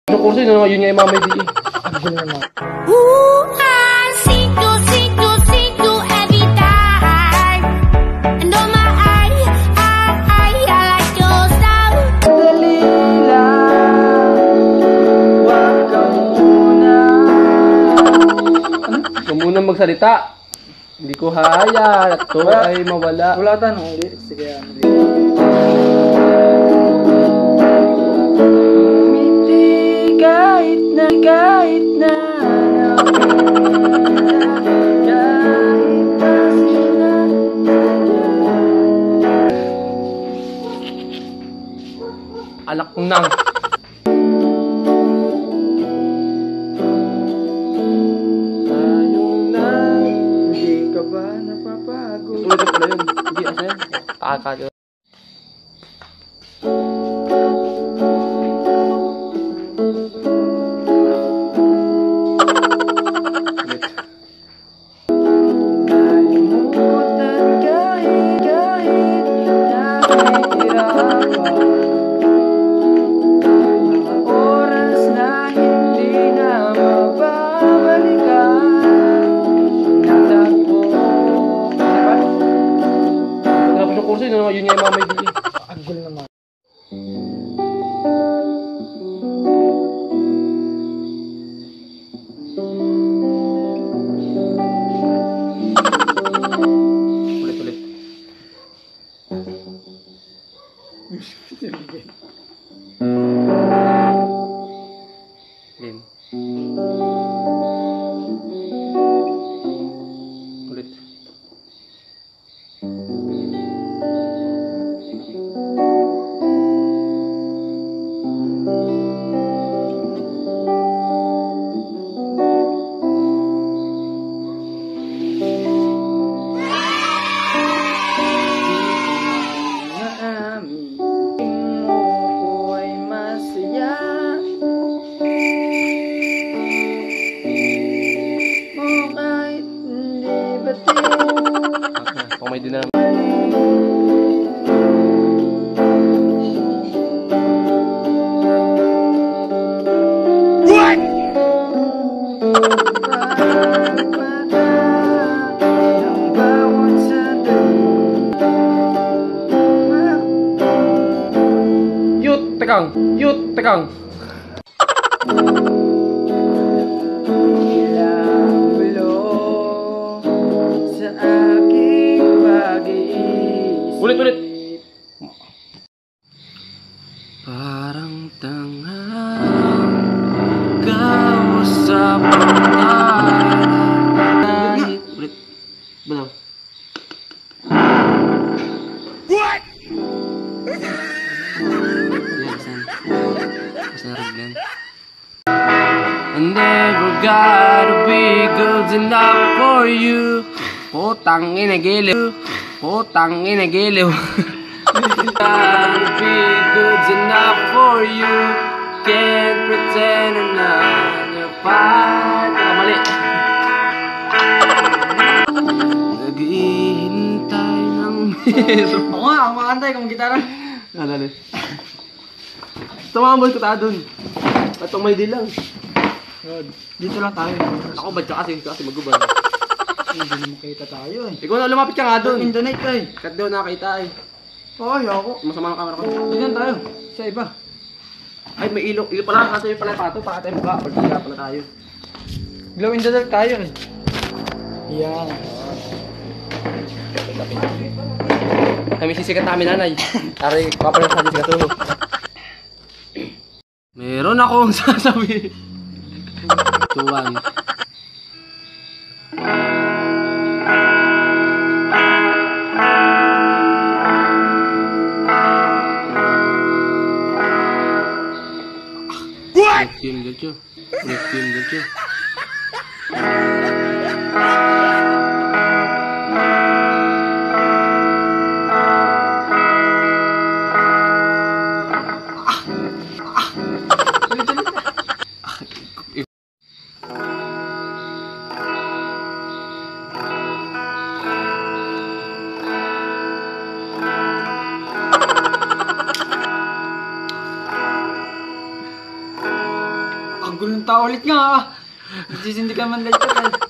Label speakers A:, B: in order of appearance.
A: Sa kurso yun, yun nga yung mamay di eh.
B: Every time. And on my eye, I like your style.
C: Dali lang, wag ka muna.
A: Huwag muna magsalita. Hindi ko haya. Ito ay mawala.
C: Wala tanong. Sige, kahit na
A: alak kong nang.
C: tayong na, hindi ka ba napapagod?
A: Ulit na pala yun. Hindi, asa yan? Kakakadyo. Yun nga yung mamay di eh.
C: Agol naman.
A: Ulit. Game. Ulit. May din na naman. What? Yut, tekang. Ulit. Parang tanghang kausap kahit ulit. Balaw. What? Basta naragyan. I never gotta be good enough for you. Putang ina giliw. Gotta be good enough for you. Can't pretend I'm not fine. Mali. Naghihintay ng meron.
C: Ako nga, ako makantay kung gitara.
A: Dali. Tumambol ko tayo dun. At may di lang.
C: Dito lang tayo.
A: Ako ba kasi magubad.
C: Hindi na makita tayo eh.
A: Ikaw na lumapit ka nga dun.
C: Internet ka eh.
A: Kat daw nakakita eh.
C: Oo, ako.
A: Masama ng camera ko.
C: Dito tayo. Sa iba.
A: Ay, may ilo. Ilo pala. Kasi yung pala pato. Para tayo mukha. Pagkila pala tayo.
C: Glow in the dark tayo eh. Yan.
A: Kami sisikat namin nanay. Tari, papalang sa sisikat mo. Meron akong sasabi. Tuwan. What? Ulit yun.
C: Ang gulong tao ulit nga ah. Nagsisindikan man lighter eh.